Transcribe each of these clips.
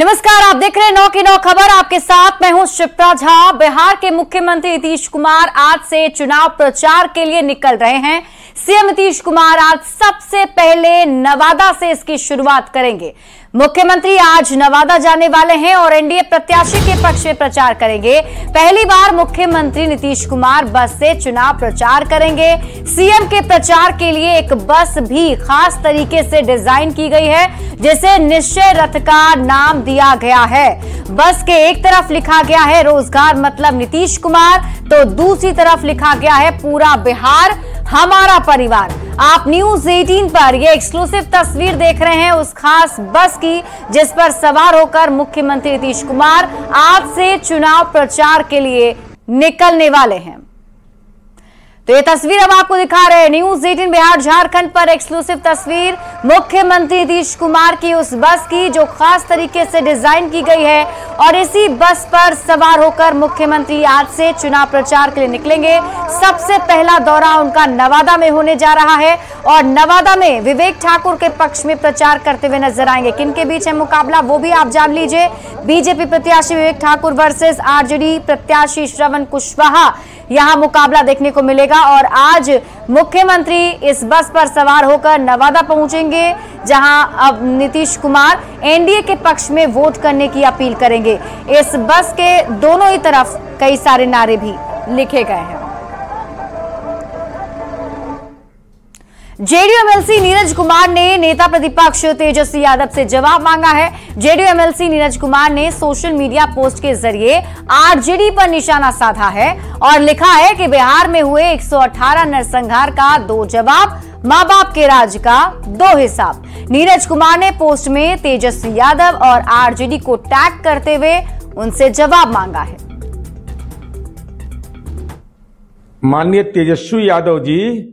नमस्कार, आप देख रहे हैं 9 की 9 खबर। आपके साथ मैं हूं शिप्रा झा। बिहार के मुख्यमंत्री नीतीश कुमार आज से चुनाव प्रचार के लिए निकल रहे हैं। सीएम नीतीश कुमार आज सबसे पहले नवादा से इसकी शुरुआत करेंगे। मुख्यमंत्री आज नवादा जाने वाले हैं और एनडीए प्रत्याशी के पक्ष में प्रचार करेंगे। पहली बार मुख्यमंत्री नीतीश कुमार बस से चुनाव प्रचार करेंगे। सीएम के प्रचार के लिए एक बस भी खास तरीके से डिजाइन की गई है, जिसे निश्चय रथ का नाम दिया गया है। बस के एक तरफ लिखा गया है रोजगार मतलब नीतीश कुमार, तो दूसरी तरफ लिखा गया है पूरा बिहार हमारा परिवार। आप न्यूज 18 पर ये एक्सक्लूसिव तस्वीर देख रहे हैं उस खास बस की, जिस पर सवार होकर मुख्यमंत्री नीतीश कुमार आज से चुनाव प्रचार के लिए निकलने वाले हैं। तो ये तस्वीर हम आपको दिखा रहे हैं न्यूज 18 बिहार झारखंड पर एक्सक्लूसिव तस्वीर मुख्यमंत्री नीतीश कुमार की उस बस की, जो खास तरीके से डिजाइन की गई है। और इसी बस पर सवार होकर मुख्यमंत्री आज से चुनाव प्रचार के लिए निकलेंगे। सबसे पहला दौरा उनका नवादा में होने जा रहा है और नवादा में विवेक ठाकुर के पक्ष में प्रचार करते हुए नजर आएंगे। किनके बीच है मुकाबला वो भी आप जान लीजिए। बीजेपी प्रत्याशी विवेक ठाकुर वर्सेस आरजेडी प्रत्याशी श्रवण कुशवाहा, यहां मुकाबला देखने को मिलेगा। और आज मुख्यमंत्री इस बस पर सवार होकर नवादा पहुंचेंगे, जहां अब नीतीश कुमार एनडीए के पक्ष में वोट करने की अपील करेंगे। इस बस के दोनों ही तरफ कई सारे नारे भी लिखे गए हैं। जेडीयू एमएलसी नीरज कुमार ने नेता प्रतिपक्ष तेजस्वी यादव से जवाब मांगा है। जेडीयू एमएलसी नीरज कुमार ने सोशल मीडिया पोस्ट के जरिए आरजेडी पर निशाना साधा है और लिखा है कि बिहार में हुए 118 नरसंहार का 2 जवाब, मां बाप के राज का 2 हिसाब। नीरज कुमार ने पोस्ट में तेजस्वी यादव और आरजेडी को टैग करते हुए उनसे जवाब मांगा है। माननीय तेजस्वी यादव जी,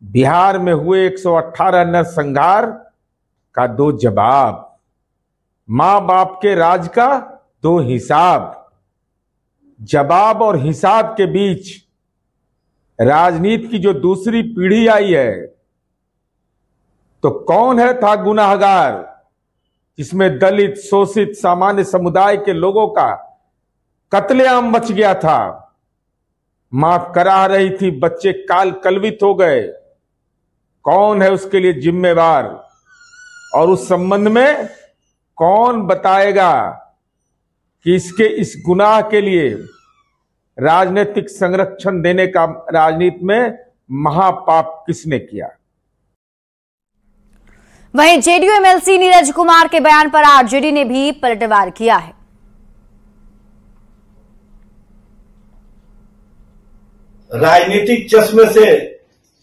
बिहार में हुए 118 नरसंहार का 2 जवाब, मां बाप के राज का 2 हिसाब। जवाब और हिसाब के बीच राजनीति की जो दूसरी पीढ़ी आई है, तो कौन है था गुनाहगार, जिसमें दलित, शोषित, सामान्य समुदाय के लोगों का कत्लेआम मच गया था। मां करा रही थी, बच्चे काल कलवित हो गए। कौन है उसके लिए जिम्मेवार, और उस संबंध में कौन बताएगा कि इस गुनाह के लिए राजनीतिक संरक्षण देने का राजनीति में महापाप किसने किया। वहीं जेडीयू एमएलसी नीरज कुमार के बयान पर आरजेडी ने भी पलटवार किया है। राजनीतिक चश्मे से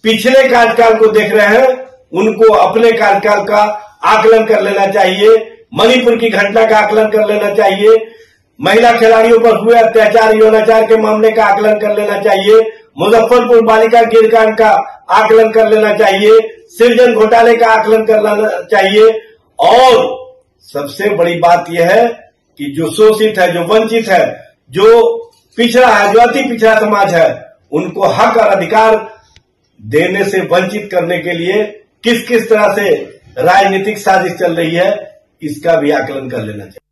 पिछले कार्यकाल को देख रहे हैं, उनको अपने कार्यकाल का आकलन कर लेना चाहिए। मणिपुर की घटना का आकलन कर लेना चाहिए। महिला खिलाड़ियों पर हुए अत्याचार, यौनाचार के मामले का आकलन कर लेना चाहिए। मुजफ्फरपुर बालिका गिरकांड का आकलन कर लेना चाहिए। सृजन घोटाले का आकलन कर लेना चाहिए। और सबसे बड़ी बात यह है कि जो शोषित है, जो वंचित है, जो पिछड़ा है, जो अति पिछड़ा समाज है, उनको हक और अधिकार देने से वंचित करने के लिए किस किस तरह से राजनीतिक साजिश चल रही है, इसका भी आकलन कर लेना चाहिए।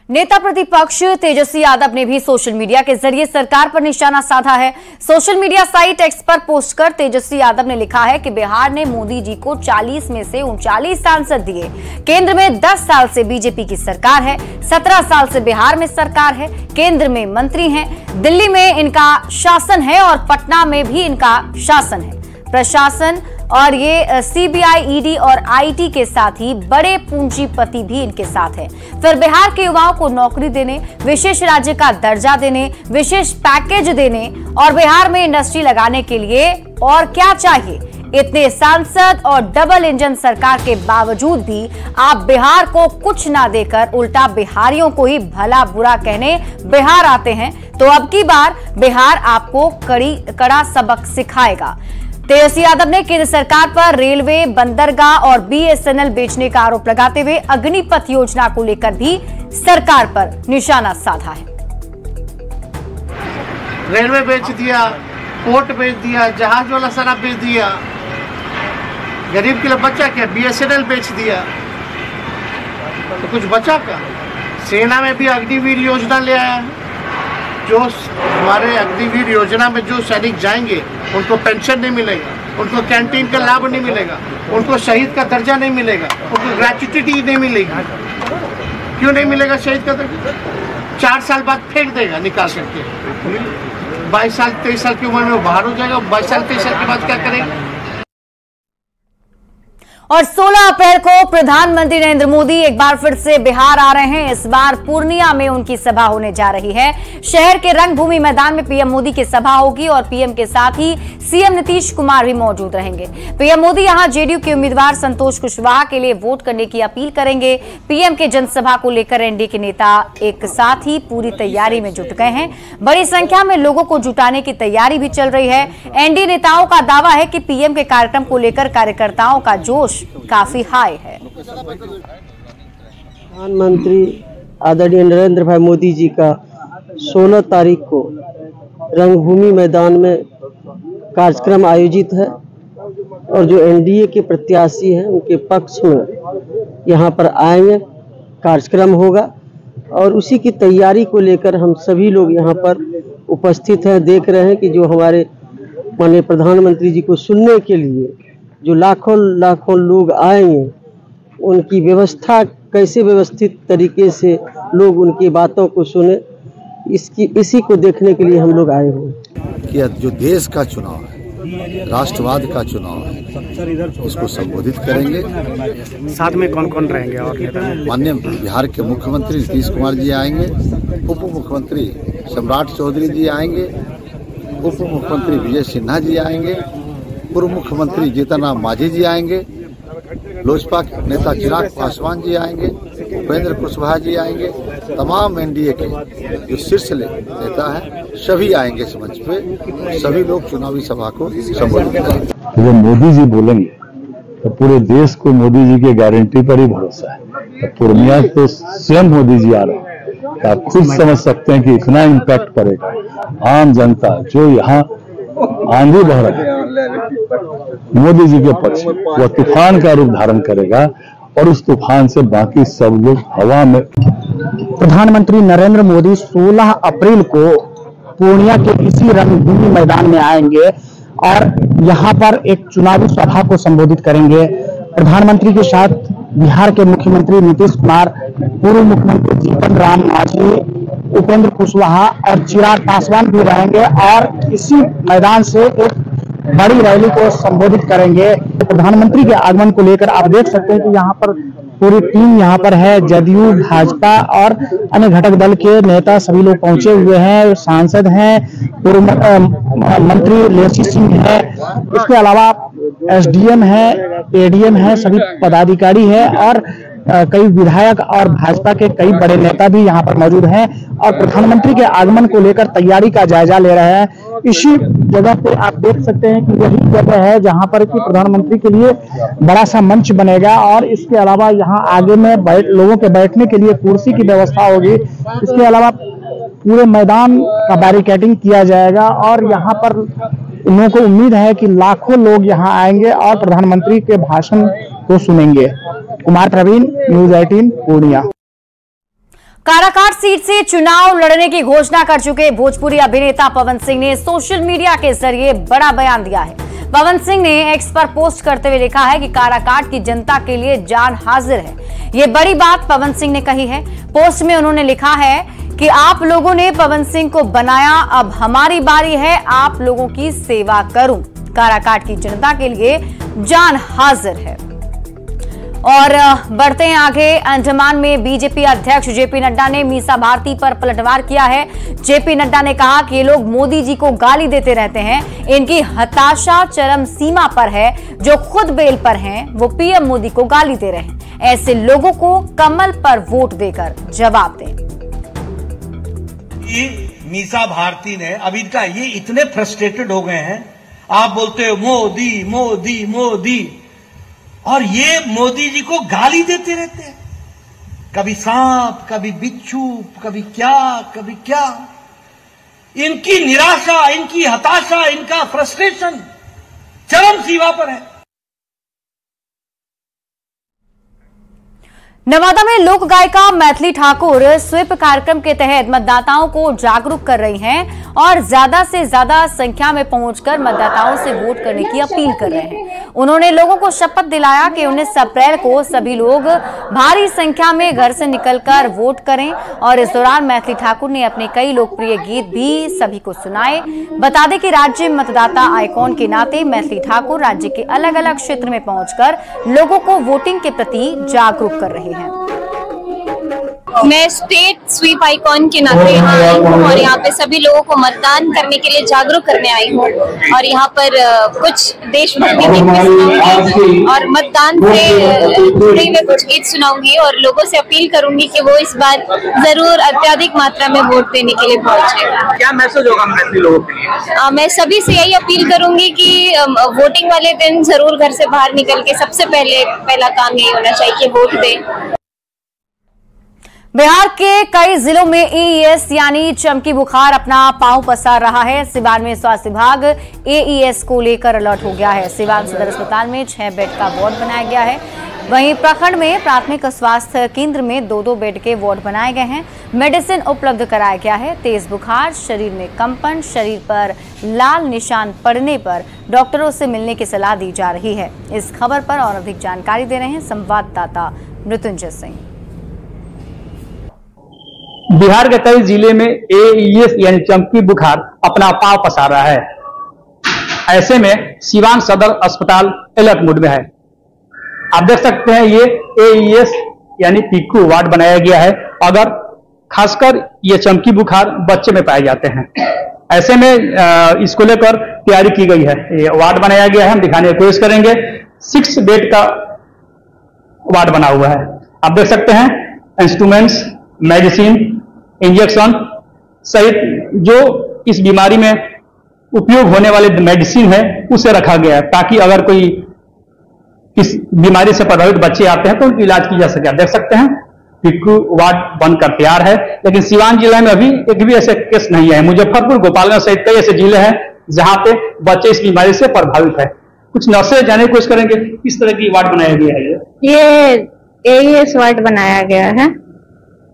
नेता प्रतिपक्ष तेजस्वी यादव ने भी सोशल मीडिया के जरिए सरकार पर निशाना साधा है। सोशल मीडिया साइट एक्स पर पोस्ट कर तेजस्वी यादव ने लिखा है कि बिहार ने मोदी जी को 40 में से 39 सांसद दिए। केंद्र में 10 साल से बीजेपी की सरकार है, 17 साल से बिहार में सरकार है, केंद्र में मंत्री हैं, दिल्ली में इनका शासन है और पटना में भी इनका शासन है। प्रशासन और ये सीबीआई, ईडी और आईटी के साथ ही बड़े पूंजीपति भी इनके साथ हैं। फिर बिहार के युवाओं को नौकरी देने, विशेष राज्य का दर्जा देने, विशेष पैकेज देने और बिहार में इंडस्ट्री लगाने के लिए और क्या चाहिए। इतने सांसद और डबल इंजन सरकार के बावजूद भी आप बिहार को कुछ ना देकर उल्टा बिहारियों को ही भला बुरा कहने बिहार आते हैं, तो अब की बार बिहार आपको कड़ा सबक सिखाएगा। तेजस्वी यादव ने केंद्र सरकार पर रेलवे, बंदरगाह और बीएसएनएल बेचने का आरोप लगाते हुए अग्निपथ योजना को लेकर भी सरकार पर निशाना साधा है। रेलवे बेच दिया, पोर्ट बेच दिया, जहाज वाला सारा बेच दिया, गरीब के लिए बच्चा क्या, बीएसएनएल बेच दिया। तो कुछ बचा क्या? सेना में भी अग्निवीर योजना ले आया है। जो हमारे अग्निवीर योजना में जो सैनिक जाएंगे उनको पेंशन नहीं मिलेगा, उनको कैंटीन का लाभ नहीं मिलेगा, उनको शहीद का दर्जा नहीं मिलेगा, उनको ग्रेच्युटी नहीं मिलेगी। क्यों नहीं मिलेगा शहीद का दर्जा? 4 साल बाद फेंक देगा निकाल करके। 22 साल 23 साल की उम्र में वो बाहर हो जाएगा। 22 साल 23 साल के बाद क्या करेगा? और 16 अप्रैल को प्रधानमंत्री नरेंद्र मोदी एक बार फिर से बिहार आ रहे हैं। इस बार पूर्णिया में उनकी सभा होने जा रही है। शहर के रंगभूमि मैदान में पीएम मोदी की सभा होगी और पीएम के साथ ही सीएम नीतीश कुमार भी मौजूद रहेंगे। पीएम मोदी यहां जेडीयू के उम्मीदवार संतोष कुशवाहा के लिए वोट करने की अपील करेंगे। पीएम के जनसभा को लेकर एनडीए के नेता एक साथ ही पूरी तैयारी में जुट गए हैं। बड़ी संख्या में लोगों को जुटाने की तैयारी भी चल रही है। एनडीए नेताओं का दावा है कि पीएम के कार्यक्रम को लेकर कार्यकर्ताओं का जोश काफी हाई है। प्रधानमंत्री आदरणीय नरेंद्र भाई मोदी जी का 16 तारीख को रंगभूमि मैदान में कार्यक्रम आयोजित है और जो एनडीए के प्रत्याशी हैं उनके पक्ष में यहाँ पर आएंगे, कार्यक्रम होगा और उसी की तैयारी को लेकर हम सभी लोग यहाँ पर उपस्थित हैं। देख रहे हैं कि जो हमारे माननीय प्रधानमंत्री जी को सुनने के लिए जो लाखों लाखों लोग आएंगे, उनकी व्यवस्था कैसे व्यवस्थित तरीके से लोग उनकी बातों को सुने, इसी को देखने के लिए हम लोग आए हुए कि जो देश का चुनाव है, राष्ट्रवाद का चुनाव है, इसको संबोधित करेंगे। साथ में कौन कौन रहेंगे? और माननीय बिहार के मुख्यमंत्री नीतीश कुमार जी आएंगे, उप मुख्यमंत्री सम्राट चौधरी जी आएंगे, उप मुख्यमंत्री विजय सिन्हा जी आएंगे, पूर्व मुख्यमंत्री जीतन राम मांझी जी आएंगे, लोजपा नेता चिराग पासवान जी आएंगे, उपेंद्र कुशवाहा जी आएंगे, तमाम एनडीए के जो शीर्ष नेता हैं सभी आएंगे इस मंच पे। सभी लोग चुनावी सभा को संबोधित करेंगे। जब मोदी जी बोलेंगे तो पूरे देश को मोदी जी की गारंटी पर ही भरोसा है। तो पूर्णिया तो स्वयं मोदी जी आ रहे हैं, आप खुद समझ सकते हैं कि इतना इम्पैक्ट पड़ेगा। आम जनता जो यहाँ आंधी बह रहा है मोदी जी के पक्ष में, वह तूफान का रूप धारण करेगा और उस तूफान से बाकी सब लोग हवा में। प्रधानमंत्री नरेंद्र मोदी 16 अप्रैल को पूर्णिया के इसी रंगभूमि मैदान में आएंगे और यहां पर एक चुनावी सभा को संबोधित करेंगे। प्रधानमंत्री के साथ बिहार के मुख्यमंत्री नीतीश कुमार, पूर्व मुख्यमंत्री जीतन राम मांझी, उपेंद्र कुशवाहा और चिराग पासवान भी रहेंगे और इसी मैदान से एक बड़ी रैली को संबोधित करेंगे। प्रधानमंत्री के आगमन को लेकर आप देख सकते हैं कि यहाँ पर पूरी टीम यहाँ पर है। जदयू, भाजपा और अन्य घटक दल के नेता सभी लोग पहुंचे हुए हैं। सांसद हैं, पूर्व मंत्री लेसी सिंह है, इसके अलावा एसडीएम है, एडीएम है, सभी पदाधिकारी है और कई विधायक और भाजपा के कई बड़े नेता भी यहाँ पर मौजूद हैं और प्रधानमंत्री के आगमन को लेकर तैयारी का जायजा ले रहे हैं। इसी जगह पे आप देख सकते हैं कि यही जगह है जहाँ पर कि प्रधानमंत्री के लिए बड़ा सा मंच बनेगा और इसके अलावा यहाँ आगे में लोगों के बैठने के लिए कुर्सी की व्यवस्था होगी। इसके अलावा पूरे मैदान का बैरिकेडिंग किया जाएगा और यहाँ पर इन लोगों को उम्मीद है कि लाखों लोग यहाँ आएंगे और प्रधानमंत्री के भाषण को सुनेंगे। कुमार प्रवीण, न्यूज 18 पूर्णिया। काराकाट सीट से चुनाव लड़ने की घोषणा कर चुके भोजपुरी अभिनेता पवन सिंह ने सोशल मीडिया के जरिए बड़ा बयान दिया है। पवन सिंह ने एक्स पर पोस्ट करते हुए लिखा है कि काराकाट की जनता के लिए जान हाजिर है। ये बड़ी बात पवन सिंह ने कही है। पोस्ट में उन्होंने लिखा है कि आप लोगों ने पवन सिंह को बनाया, अब हमारी बारी है आप लोगों की सेवा करूं। काराकाट की जनता के लिए जान हाजिर है। और बढ़ते हैं आगे। अंडमान में बीजेपी अध्यक्ष जेपी नड्डा ने मीसा भारती पर पलटवार किया है। जेपी नड्डा ने कहा कि ये लोग मोदी जी को गाली देते रहते हैं, इनकी हताशा चरम सीमा पर है। जो खुद बेल पर हैं वो पीएम मोदी को गाली दे रहे हैं। ऐसे लोगों को कमल पर वोट देकर जवाब दें। मीसा भारती ने अब इनका ये इतने फ्रस्ट्रेटेड हो गए हैं, आप बोलते हो मोदी मोदी मोदी और ये मोदी जी को गाली देते रहते हैं। कभी सांप, कभी बिच्छू, कभी क्या। इनकी निराशा, इनकी हताशा, इनका फ्रस्ट्रेशन चरम सीमा पर है। नवादा में लोक गायिका मैथिली ठाकुर स्वीप कार्यक्रम के तहत मतदाताओं को जागरूक कर रही हैं और ज्यादा से ज्यादा संख्या में पहुंचकर मतदाताओं से वोट करने की अपील कर रहे हैं। उन्होंने लोगों को शपथ दिलाया कि 19 अप्रैल को सभी लोग भारी संख्या में घर से निकलकर वोट करें और इस दौरान मैथिली ठाकुर ने अपने कई लोकप्रिय गीत भी सभी को सुनाए। बता दें कि राज्य मतदाता आइकॉन के नाते मैथिली ठाकुर राज्य के अलग अलग क्षेत्र में पहुंचकर लोगों को वोटिंग के प्रति जागरूक कर रहे हैं। मैं स्टेट स्वीप आइकॉन के नाते यहाँ आई हूँ और यहाँ पे सभी लोगों को मतदान करने के लिए जागरूक करने आई हूँ और यहाँ पर कुछ देशभक्ति गीत भी सुनाऊंगी और मतदान से जुड़े हुए कुछ गीत सुनाऊंगी और लोगों से अपील करूंगी कि वो इस बार जरूर अत्यधिक मात्रा में वोट देने के लिए पहुंचे। क्या मैसेज होगा मैथिली लोगों के लिए? मैं सभी से यही अपील करूंगी कि वोटिंग वाले दिन जरूर घर से बाहर निकल के सबसे पहला काम यही होना चाहिए कि वोट दें। बिहार के कई जिलों में एईएस यानी चमकी बुखार अपना पांव पसार रहा है। सिवान में स्वास्थ्य विभाग एईएस को लेकर अलर्ट हो गया है। सिवान सदर अस्पताल में 6 बेड का वार्ड बनाया गया है। वहीं प्रखंड में प्राथमिक स्वास्थ्य केंद्र में 2-2 बेड के वार्ड बनाए गए हैं। मेडिसिन उपलब्ध कराया गया है। तेज बुखार, शरीर में कंपन, शरीर पर लाल निशान पड़ने पर डॉक्टरों से मिलने की सलाह दी जा रही है। इस खबर पर और अधिक जानकारी दे रहे हैं संवाददाता मृत्युंजय सिंह। बिहार के कई जिले में एईएस यानी चमकी बुखार अपना पांव पसार रहा है। ऐसे में सिवान सदर अस्पताल अलर्ट मोड में है। आप देख सकते हैं ये एईएस यानी पिक्कू वार्ड बनाया गया है। अगर खासकर ये चमकी बुखार बच्चे में पाए जाते हैं, ऐसे में इसको लेकर तैयारी की गई है। ये वार्ड बनाया गया है, हम दिखाने की कोशिश करेंगे। 6 बेड का वार्ड बना हुआ है। आप देख सकते हैं इंस्ट्रूमेंट्स, मेडिसिन, इंजेक्शन सहित जो इस बीमारी में उपयोग होने वाले मेडिसिन है उसे रखा गया है, ताकि अगर कोई इस बीमारी से प्रभावित बच्चे आते हैं तो उनकी इलाज की जा सके। आप देख सकते हैं पिक्कू वार्ड बनकर तैयार है। लेकिन सिवान जिले में अभी एक भी ऐसे केस नहीं है। मुजफ्फरपुर, गोपालगंज सहित कई ऐसे जिले हैं जहां पे बच्चे इस बीमारी से प्रभावित है। कुछ नर्सें जानने की कोशिश करेंगे किस तरह की वार्ड बनाया गया है। ये एईएस वार्ड बनाया गया है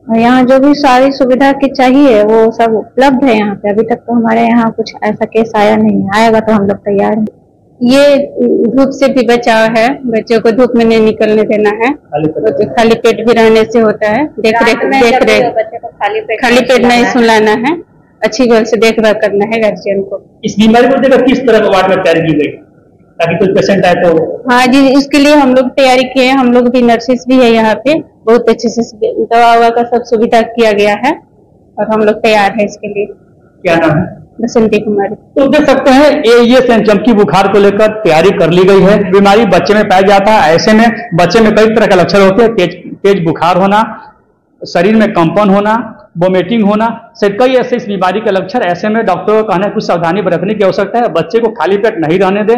और यहाँ जो भी सारी सुविधा की चाहिए वो सब उपलब्ध है यहाँ पे। अभी तक तो हमारे यहाँ कुछ ऐसा केस आया नहीं है। आएगा तो हम लोग तैयार हैं। ये धूप से भी बचाव है, बच्चों को धूप में नहीं निकलने देना है। खाली पेट भी रहने से होता है। देख रेख खाली पेट नहीं सुलाना है, अच्छी गल से देखभाल करना है गार्जियन को। इस बीमारी को देखकर किस तरह का वार्ड में तैयारी की गई ताकि कोई पेशेंट आए तो? हाँ जी, इसके लिए हम लोग तैयारी किए हैं। हम लोग भी नर्सेस भी है यहाँ पे, बहुत अच्छे से दवा ववा का सब सुविधा किया गया है और हम लोग तैयार है इसके लिए। क्या नाम है? बसंती कुमारी। तो देख सकते हैं एईएस यानी चमकी बुखार को लेकर तैयारी कर ली गई है। बीमारी बच्चे में पाया जाता है। ऐसे में बच्चे में कई तरह के लक्षण होते हैं। तेज बुखार होना, शरीर में कंपन होना, वोमिटिंग होना, से कई ऐसे इस बीमारी के लक्षण। ऐसे में डॉक्टरों का कहना है कुछ सावधानी बरतने की आवश्यकता है। बच्चे को खाली पेट नहीं रहने दें।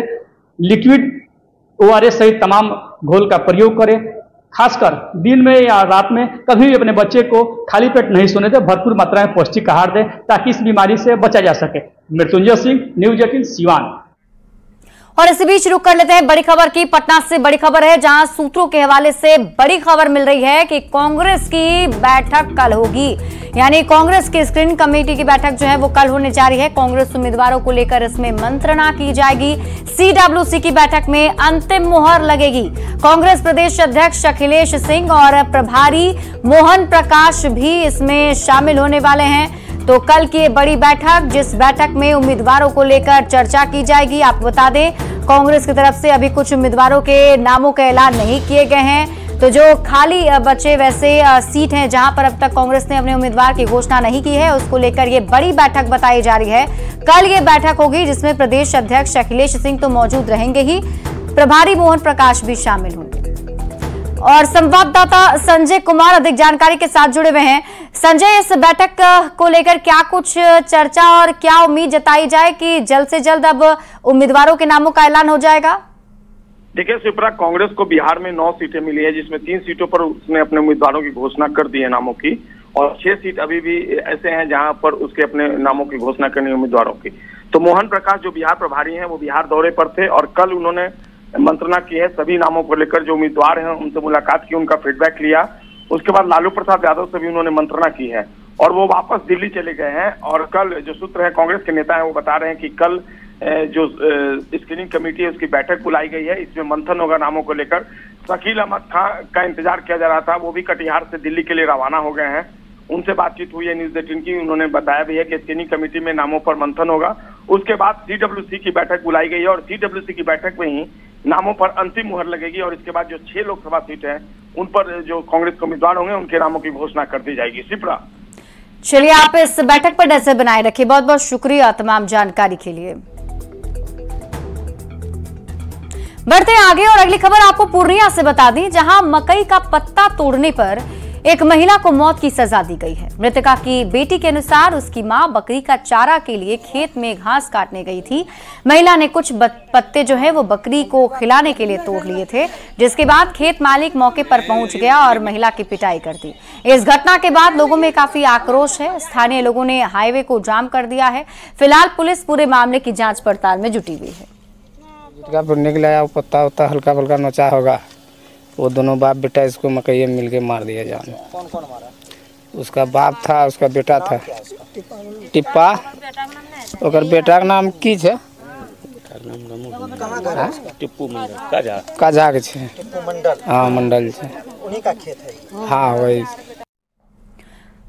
लिक्विड ओआरएस सहित तमाम घोल का प्रयोग करें। खासकर दिन में या रात में कभी भी अपने बच्चे को खाली पेट नहीं सोने दें। भरपूर मात्रा में पौष्टिक आहार दें ताकि इस बीमारी से बचा जा सके। मृत्युंजय सिंह, न्यूज 18 सिवान। और इसी बीच रुक कर लेते हैं बड़ी खबर की। पटना से बड़ी खबर है जहां सूत्रों के हवाले से बड़ी खबर मिल रही है कि कांग्रेस की बैठक कल होगी। यानी कांग्रेस की स्क्रीनिंग कमेटी की बैठक जो है वो कल होने जा रही है। कांग्रेस उम्मीदवारों को लेकर इसमें मंत्रणा की जाएगी। सीडब्ल्यूसी की बैठक में अंतिम मुहर लगेगी। कांग्रेस प्रदेश अध्यक्ष अखिलेश सिंह और प्रभारी मोहन प्रकाश भी इसमें शामिल होने वाले हैं। तो कल की बड़ी बैठक, जिस बैठक में उम्मीदवारों को लेकर चर्चा की जाएगी। आपको बता दें कांग्रेस की तरफ से अभी कुछ उम्मीदवारों के नामों का ऐलान नहीं किए गए हैं। तो जो खाली बचे वैसे सीट हैं जहां पर अब तक कांग्रेस ने अपने उम्मीदवार की घोषणा नहीं की है, उसको लेकर ये बड़ी बैठक बताई जा रही है। कल ये बैठक होगी जिसमें प्रदेश अध्यक्ष अखिलेश सिंह तो मौजूद रहेंगे ही, प्रभारी मोहन प्रकाश भी शामिल होंगे। और संवाददाता संजय कुमार अधिक जानकारी के साथ जुड़े हुए हैं। संजय, इस बैठक को लेकर क्या कुछ चर्चा और क्या उम्मीद जताई जाए कि जल्द से जल्द अब उम्मीदवारों के नामों का ऐलान हो जाएगा? देखिए शिप्रा, कांग्रेस को बिहार में 9 सीटें मिली है जिसमें 3 सीटों पर उसने अपने उम्मीदवारों की घोषणा कर दी है नामों की, और 6 सीट अभी भी ऐसे हैं जहां पर उसके अपने नामों की घोषणा करनी है उम्मीदवारों की। तो मोहन प्रकाश जो बिहार प्रभारी हैं वो बिहार दौरे पर थे और कल उन्होंने मंत्रणा की है। सभी नामों को लेकर जो उम्मीदवार हैं उनसे मुलाकात की, उनका फीडबैक लिया। उसके बाद लालू प्रसाद यादव से भी उन्होंने मंत्रणा की है और वो वापस दिल्ली चले गए हैं। और कल जो सूत्र है कांग्रेस के नेता है वो बता रहे हैं कि कल जो स्क्रीनिंग कमेटी है उसकी बैठक बुलाई गई है, इसमें मंथन होगा नामों को लेकर। शकील अहमद खान का इंतजार किया जा रहा था, वो भी कटिहार से दिल्ली के लिए रवाना हो गए हैं। उनसे बातचीत हुई है न्यूज़ 18 की, उन्होंने बताया भी है कि स्क्रीनिंग कमेटी में नामों पर मंथन होगा। उसके बाद CWC की बैठक बुलाई गई है और CWC की बैठक में ही नामों पर अंतिम मुहर लगेगी और इसके बाद जो 6 लोकसभा सीट है उन पर जो कांग्रेस के उम्मीदवार होंगे उनके नामों की घोषणा कर दी जाएगी। शिप्रा, चलिए आप इस बैठक पर नजर बनाए रखिए। बहुत बहुत शुक्रिया तमाम जानकारी के लिए। बढ़ते आगे और अगली खबर आपको पूर्णिया से बता दें, जहां मकई का पत्ता तोड़ने पर एक महिला को मौत की सजा दी गई है। मृतका की बेटी के अनुसार उसकी मां बकरी का चारा के लिए खेत में घास काटने गई थी। महिला ने कुछ पत्ते जो है वो बकरी को खिलाने के लिए तोड़ लिए थे, जिसके बाद खेत मालिक मौके पर पहुंच गया और महिला की पिटाई कर दी। इस घटना के बाद लोगों में काफी आक्रोश है। स्थानीय लोगों ने हाईवे को जाम कर दिया है। फिलहाल पुलिस पूरे मामले की जांच पड़ताल में जुटी हुई है। निकला पत्ता उत्ता हल्का फुल्का नोचा होगा, वो दोनों बाप बेटा इसको मकई मिल के मार दिया जान। कौन कौन मारा? उसका बाप था, उसका बेटा था टिप्पा, और बेटा का नाम की है टिप्पू मंडल काजा के छे। हाँ मंडल छे, उन्हीं का खेत है। हाँ वही।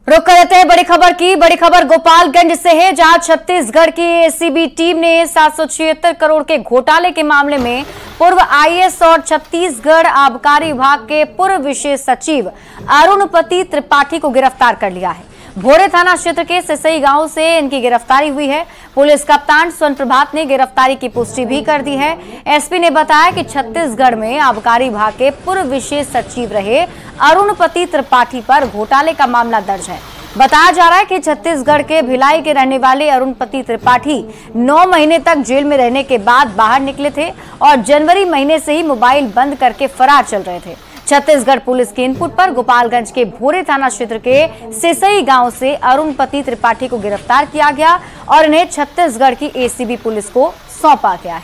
रुक करते हैं बड़ी खबर की। बड़ी खबर गोपालगंज से है, जहां छत्तीसगढ़ की एसीबी टीम ने 776 करोड़ के घोटाले के मामले में पूर्व आईएएस और छत्तीसगढ़ आबकारी विभाग के पूर्व विशेष सचिव अरुणपति त्रिपाठी को गिरफ्तार कर लिया है। भोरे थाना क्षेत्र के सिसई गांव से इनकी गिरफ्तारी हुई है। पुलिस कप्तान स्वर्ण प्रभात ने गिरफ्तारी की पुष्टि भी कर दी है। एसपी ने बताया कि छत्तीसगढ़ में आबकारी विभाग के पूर्व विशेष सचिव रहे अरुणपति त्रिपाठी पर घोटाले का मामला दर्ज है। बताया जा रहा है कि छत्तीसगढ़ के भिलाई के रहने वाले अरुणपति त्रिपाठी 9 महीने तक जेल में रहने के बाद बाहर निकले थे और जनवरी महीने से ही मोबाइल बंद करके फरार चल रहे थे। छत्तीसगढ़ पुलिस के इनपुट पर गोपालगंज के भोरे थाना क्षेत्र के सिसई गांव से अरुणपति त्रिपाठी को गिरफ्तार किया गया और इन्हें छत्तीसगढ़ की एसीबी पुलिस को सौंपा गया है।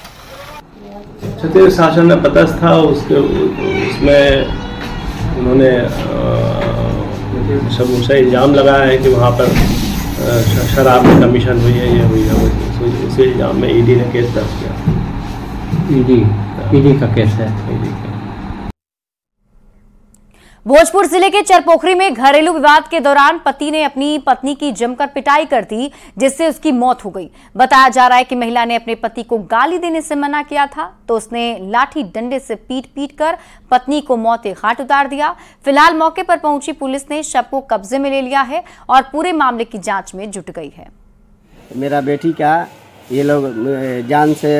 छत्तीसगढ़ शासन में पदस्थ था, उसमें उन्होंने सब उनसे इल्ज़ाम लगाया है कि वहाँ पर शराब में कमीशन हुई है, ये हुई है। उसी इल्ज़ाम में ईडी ने केस दर्ज किया। ईडी का केस है। भोजपुर जिले के चरपोखरी में घरेलू विवाद के दौरान पति ने अपनी पत्नी की जमकर पिटाई कर दी, जिससे उसकी मौत हो गई। बताया जा रहा है कि महिला ने अपने पति को गाली देने से मना किया था, तो उसने लाठी डंडे से पीट कर पत्नी को मौत के घाट उतार दिया। फिलहाल मौके पर पहुंची पुलिस ने शव को कब्जे में ले लिया है और पूरे मामले की जांच में जुट गई है। मेरा बेटी का ये लोग जान से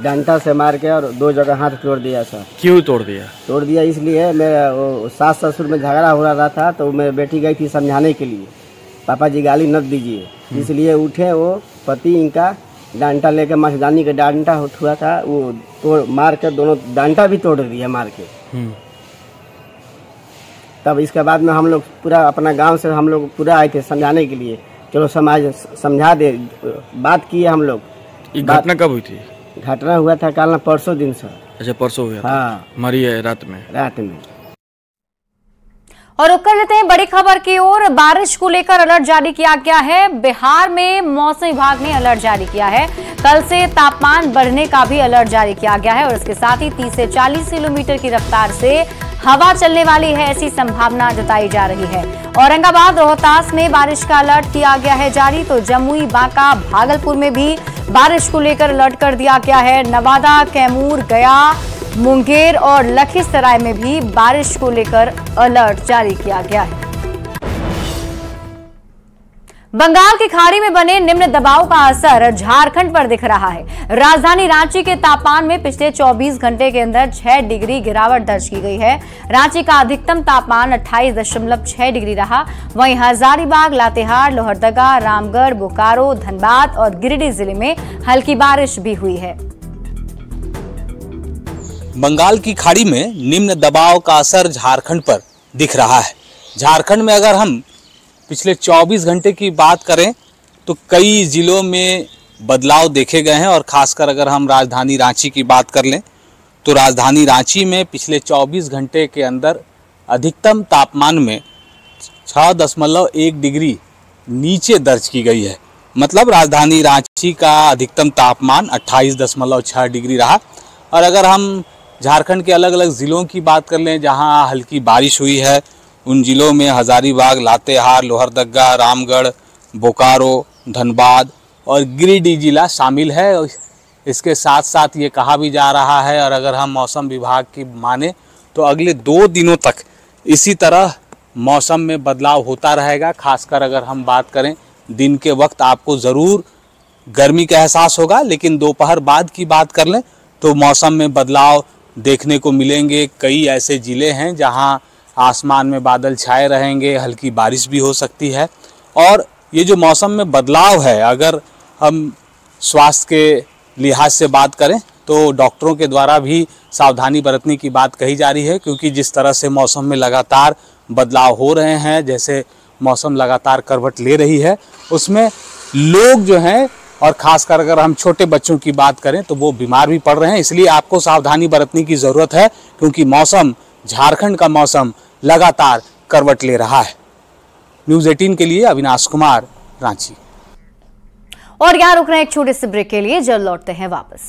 डंडा से मार के और 2 जगह हाथ तोड़ दिया सर। क्यों तोड़ दिया? तोड़ दिया इसलिए मेरा सास ससुर में झगड़ा हो रहा था, तो मेरी बेटी गई थी समझाने के लिए, पापा जी गाली मत दीजिए। इसलिए उठे, वो पति इनका डंडा लेके मछदानी का डंडा हुआ था, वो तोड़ मार कर दोनों डंडा भी तोड़ दिया मार के। तब इसके बाद में हम लोग पूरा अपना गाँव से हम लोग पूरा आए थे समझाने के लिए, चलो समाज समझा दे, बात किए हम लोग। ये घटना कब हुई थी? घटना हुआ था कल ना परसों दिन से। अच्छा, परसों हुआ? हाँ, मरी है रात में। और रुक कर लेते हैं बड़ी खबर की ओर। बारिश को लेकर अलर्ट जारी किया गया है। बिहार में मौसम विभाग ने अलर्ट जारी किया है। कल से तापमान बढ़ने का भी अलर्ट जारी किया गया है और इसके साथ ही 30 से 40 किलोमीटर की रफ्तार से हवा चलने वाली है, ऐसी संभावना जताई जा रही है। औरंगाबाद, रोहतास में बारिश का अलर्ट किया गया है जारी, तो जमुई, बांका, भागलपुर में भी बारिश को लेकर अलर्ट कर दिया गया है। नवादा, कैमूर, गया, मुंगेर और लखीसराय में भी बारिश को लेकर अलर्ट जारी किया गया है। बंगाल की खाड़ी में बने निम्न दबाव का असर झारखंड पर दिख रहा है। राजधानी रांची के तापमान में पिछले 24 घंटे के अंदर 6 डिग्री गिरावट दर्ज की गई है। रांची का अधिकतम तापमान 28.6 डिग्री रहा। वहीं हजारीबाग, लातेहार, लोहरदगा, रामगढ़, बोकारो, धनबाद और गिरिडीह जिले में हल्की बारिश भी हुई है। बंगाल की खाड़ी में निम्न दबाव का असर झारखंड पर दिख रहा है। झारखंड में अगर हम पिछले 24 घंटे की बात करें तो कई जिलों में बदलाव देखे गए हैं और खासकर अगर हम राजधानी रांची की बात कर लें तो राजधानी रांची में पिछले 24 घंटे के अंदर अधिकतम तापमान में 6.1 डिग्री नीचे दर्ज की गई है। मतलब राजधानी रांची का अधिकतम तापमान 28.6 डिग्री रहा। और अगर हम झारखंड के अलग अलग ज़िलों की बात कर लें जहां हल्की बारिश हुई है, उन ज़िलों में हज़ारीबाग, लातेहार, लोहरदगा, रामगढ़, बोकारो, धनबाद और गिरिडीह जिला शामिल है। इसके साथ साथ ये कहा भी जा रहा है, और अगर हम मौसम विभाग की माने तो अगले 2 दिनों तक इसी तरह मौसम में बदलाव होता रहेगा। खासकर अगर हम बात करें दिन के वक्त आपको ज़रूर गर्मी का एहसास होगा, लेकिन दोपहर बाद की बात कर लें तो मौसम में बदलाव देखने को मिलेंगे। कई ऐसे ज़िले हैं जहां आसमान में बादल छाए रहेंगे, हल्की बारिश भी हो सकती है। और ये जो मौसम में बदलाव है, अगर हम स्वास्थ्य के लिहाज से बात करें तो डॉक्टरों के द्वारा भी सावधानी बरतने की बात कही जा रही है, क्योंकि जिस तरह से मौसम में लगातार बदलाव हो रहे हैं, जैसे मौसम लगातार करवट ले रही है, उसमें लोग जो हैं और ख़ासकर अगर हम छोटे बच्चों की बात करें तो वो बीमार भी पड़ रहे हैं। इसलिए आपको सावधानी बरतने की ज़रूरत है, क्योंकि मौसम, झारखंड का मौसम लगातार करवट ले रहा है। न्यूज़ 18 के लिए अविनाश कुमार, रांची। और यहाँ रुक रहे हैं एक छोटे से ब्रेक के लिए, जल्द लौटते हैं वापस।